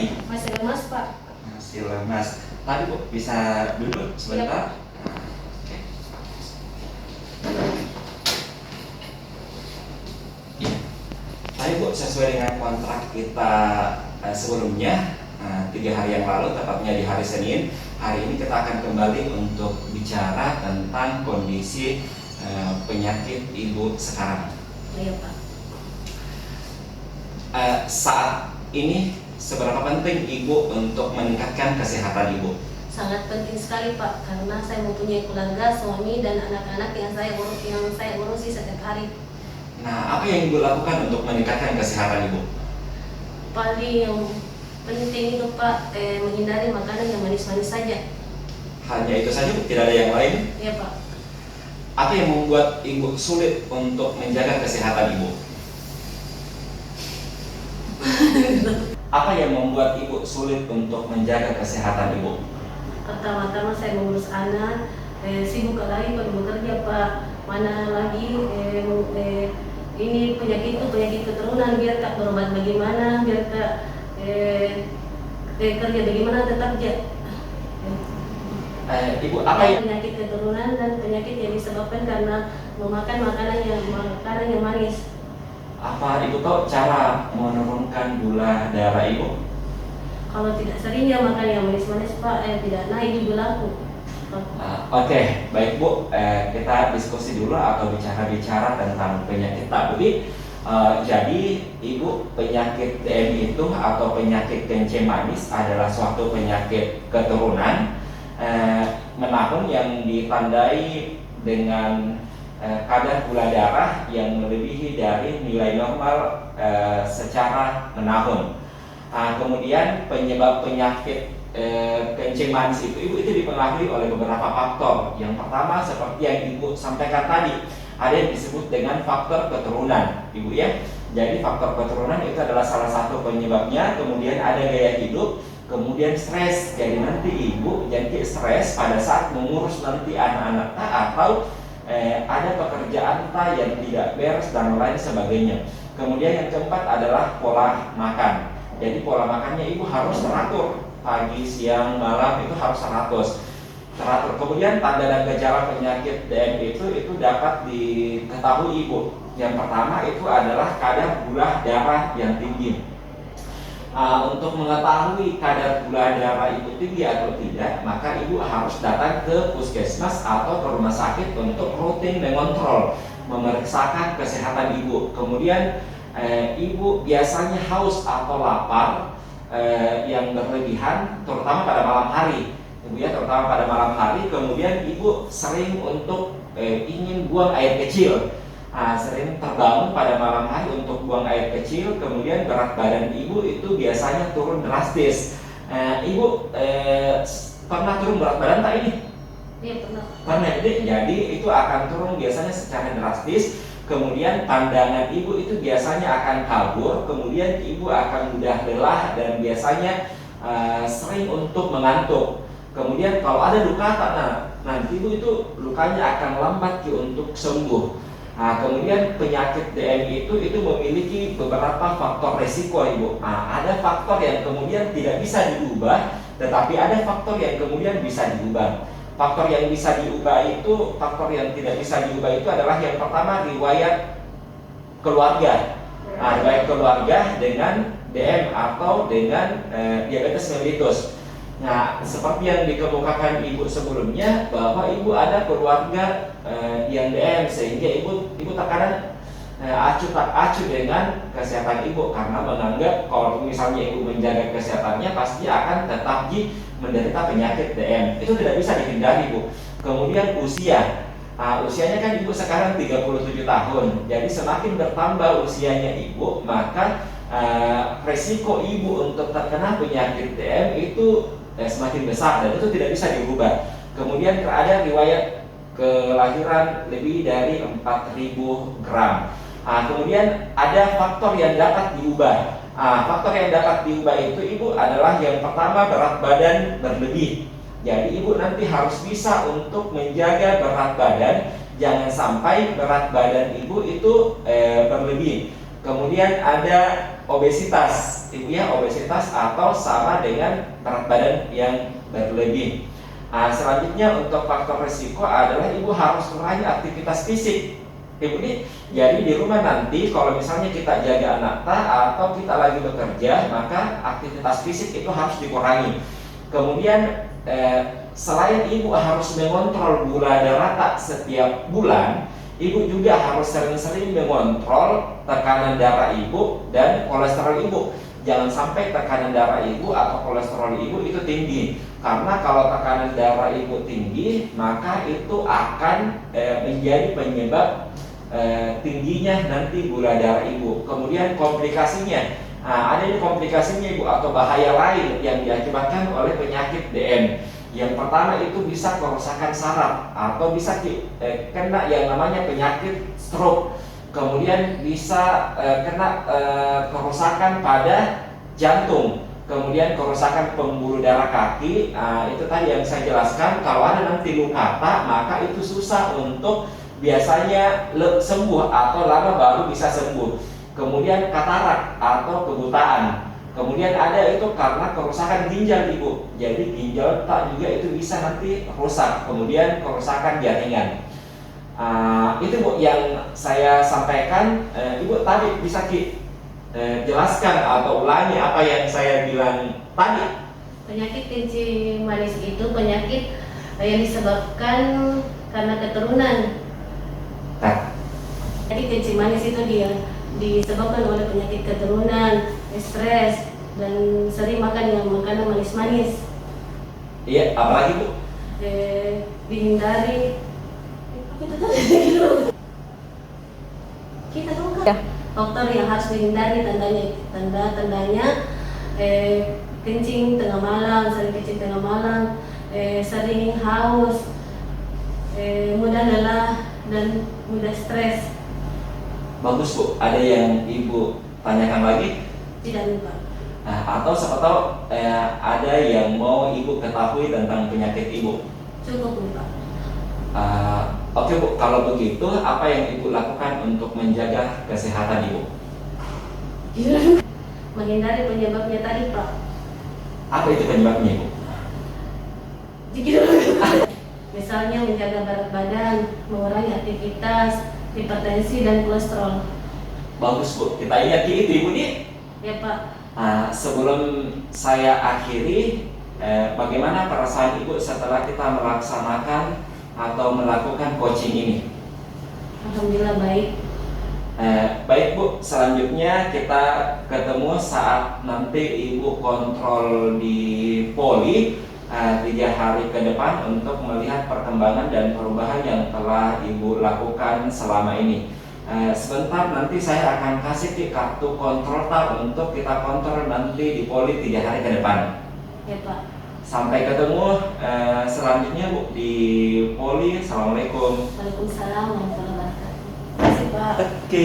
lagi? Masih lemas, Pak. Masih lemas. Tadi Bu bisa duduk sebentar. Oke. Ya. Tadi Bu sesuai dengan kontrak kita sebelumnya 3 hari yang lalu, tepatnya di hari Senin. Hari ini kita akan kembali untuk bicara tentang kondisi penyakit Ibu sekarang. Iya, Pak. Saat ini seberapa penting Ibu untuk meningkatkan kesehatan Ibu? Sangat penting sekali, Pak, karena saya mempunyai keluarga, suami dan anak-anak yang saya urusi setiap hari. Nah, apa yang Ibu lakukan untuk meningkatkan kesehatan Ibu? Paling yang penting itu, Pak, menghindari makanan yang manis-manis saja. Hanya itu saja Bu? Tidak ada yang lain? Iya, Pak. Apa yang membuat Ibu sulit untuk menjaga kesehatan Ibu? Apa yang membuat Ibu sulit untuk menjaga kesehatan Ibu? Pertama-tama saya mengurus anak, sibuk lagi kalau bekerja, Pak. Mana lagi ini penyakit keturunan, biar tak berobat bagaimana, biar tak kerja bagaimana, tetap Ibu, apa yang penyakit keturunan dan penyakit yang disebabkan karena memakan makanan yang manis. Apa Ibu tahu cara menurunkan gula darah Ibu? Kalau tidak sering ya makan yang manis-manis, Pak, tidak naik di gulaku. Oke, baik Bu, kita diskusi dulu atau bicara tentang penyakit tadi. Jadi Ibu, penyakit DM itu atau penyakit kencing manis adalah suatu penyakit keturunan menahun yang ditandai dengan kadar gula darah yang melebihi dari nilai normal secara menahun. Kemudian penyebab penyakit kencing manis itu dipengaruhi oleh beberapa faktor. Yang pertama seperti yang Ibu sampaikan tadi, ada yang disebut dengan faktor keturunan, Ibu ya. Jadi faktor keturunan itu adalah salah satu penyebabnya. Kemudian ada gaya hidup, kemudian stres. Jadi nanti Ibu jadi stres pada saat mengurus nanti anak-anak atau ada pekerjaan yang tidak beres dan lain sebagainya. Kemudian yang keempat adalah pola makan. Jadi pola makannya Ibu harus teratur, pagi, siang, malam itu harus teratur. Kemudian tanda dan gejala penyakit DM itu dapat diketahui Ibu. Yang pertama itu adalah kadar gula darah yang tinggi. Untuk mengetahui kadar gula darah itu tinggi atau tidak, maka Ibu harus datang ke puskesmas atau ke rumah sakit untuk rutin mengontrol, memeriksakan kesehatan Ibu. Kemudian Ibu biasanya haus atau lapar yang berlebihan, terutama pada malam hari, Ibu ya, terutama pada malam hari. Kemudian Ibu sering untuk ingin buang air kecil. Sering terbangun pada malam hari untuk buang air kecil. Kemudian berat badan Ibu itu biasanya turun drastis. Ibu pernah turun berat badan tak ini? Iya, pernah. Pernah. Jadi itu akan turun biasanya secara drastis. Kemudian pandangan Ibu itu biasanya akan kabur. Kemudian Ibu akan mudah lelah dan biasanya sering untuk mengantuk. Kemudian kalau ada luka, nanti Ibu itu lukanya akan lambat untuk sembuh. Kemudian penyakit DM itu memiliki beberapa faktor resiko Ibu. Ada faktor yang kemudian tidak bisa diubah, tetapi ada faktor yang kemudian bisa diubah. Faktor yang bisa diubah itu, faktor yang tidak bisa diubah itu adalah yang pertama riwayat keluarga. Riwayat keluarga dengan DM atau dengan diabetes mellitus. Nah, seperti yang dikemukakan Ibu sebelumnya, bahwa Ibu ada keluarga yang DM, sehingga Ibu terkadang acuh tak acuh dengan kesehatan Ibu, karena menganggap kalau misalnya Ibu menjaga kesehatannya pasti akan tetap menderita penyakit DM. Itu tidak bisa dihindari Bu. Kemudian usia. Usianya kan Ibu sekarang 37 tahun. Jadi semakin bertambah usianya Ibu, maka resiko Ibu untuk terkena penyakit DM itu semakin besar dan itu tidak bisa diubah. Kemudian ada riwayat kelahiran lebih dari 4.000 gram. Kemudian ada faktor yang dapat diubah. Faktor yang dapat diubah itu Ibu adalah yang pertama berat badan berlebih. Jadi Ibu nanti harus bisa untuk menjaga berat badan, jangan sampai berat badan Ibu itu berlebih. Kemudian ada obesitas, ibu ya, obesitas atau sama dengan berat badan yang berlebih. Selanjutnya untuk faktor risiko adalah ibu harus mengurangi aktivitas fisik. Ibu nih, jadi di rumah nanti kalau misalnya kita jaga anak atau kita lagi bekerja, maka aktivitas fisik itu harus dikurangi. Kemudian selain ibu harus mengontrol gula darah tak setiap bulan, ibu juga harus sering-sering mengontrol tekanan darah ibu dan kolesterol ibu. Jangan sampai tekanan darah ibu atau kolesterol ibu itu tinggi. Karena kalau tekanan darah ibu tinggi, maka itu akan menjadi penyebab tingginya nanti gula darah ibu. Kemudian komplikasinya, ada komplikasinya ibu atau bahaya lain yang diakibatkan oleh penyakit DM. Yang pertama itu bisa kerusakan saraf atau bisa kena yang namanya penyakit stroke. Kemudian bisa kena kerusakan pada jantung. Kemudian kerusakan pembuluh darah kaki. Itu tadi yang saya jelaskan. Kalau ada nanti luka, maka itu susah untuk biasanya sembuh atau lama baru bisa sembuh. Kemudian katarak atau kebutaan. Kemudian ada itu karena kerusakan ginjal ibu. Jadi ginjal tak juga itu bisa nanti rusak. Kemudian kerusakan jaringan. Itu bu yang saya sampaikan. Ibu tadi bisa jelaskan atau ulangi apa yang saya bilang tadi. Penyakit kencing manis itu penyakit yang disebabkan karena keturunan. Jadi kencing manis itu dia disebabkan oleh penyakit keturunan, stres, dan sering makan yang makanan manis-manis. Iya, apalagi bu? Dihindari. Kita tahu kan? Faktor yang harus dihindari tandanya kencing tengah malam, sering kencing tengah malam, sering haus, mudah lelah dan mudah stres. Bagus bu, ada yang ibu tanyakan lagi? Tidak lupa. Atau siapa tahu ada yang mau ibu ketahui tentang penyakit ibu? Cukup lupa. Oke bu, kalau begitu apa yang ibu lakukan untuk menjaga kesehatan ibu? Menghindari penyebabnya tadi pak. Apa itu penyebabnya ibu? Misalnya menjaga berat badan, mengurangi aktivitas, hipertensi dan kolesterol. Bagus bu, kita ingat itu ibu nih. Ya pak. Sebelum saya akhiri, bagaimana perasaan ibu setelah kita melaksanakan atau melakukan coaching ini? Alhamdulillah baik. Baik bu, selanjutnya kita ketemu saat nanti ibu kontrol di poli 3 hari ke depan untuk melihat perkembangan dan perubahan yang telah ibu lakukan selama ini. Sebentar nanti saya akan kasih kartu kontrol untuk kita kontrol nanti di poli 3 hari ke depan. Ya pak. Sampai ketemu selanjutnya bu di poli. Assalamualaikum. Waalaikumsalam warahmatullahi wabarakatuh. Terima kasih pak. Oke.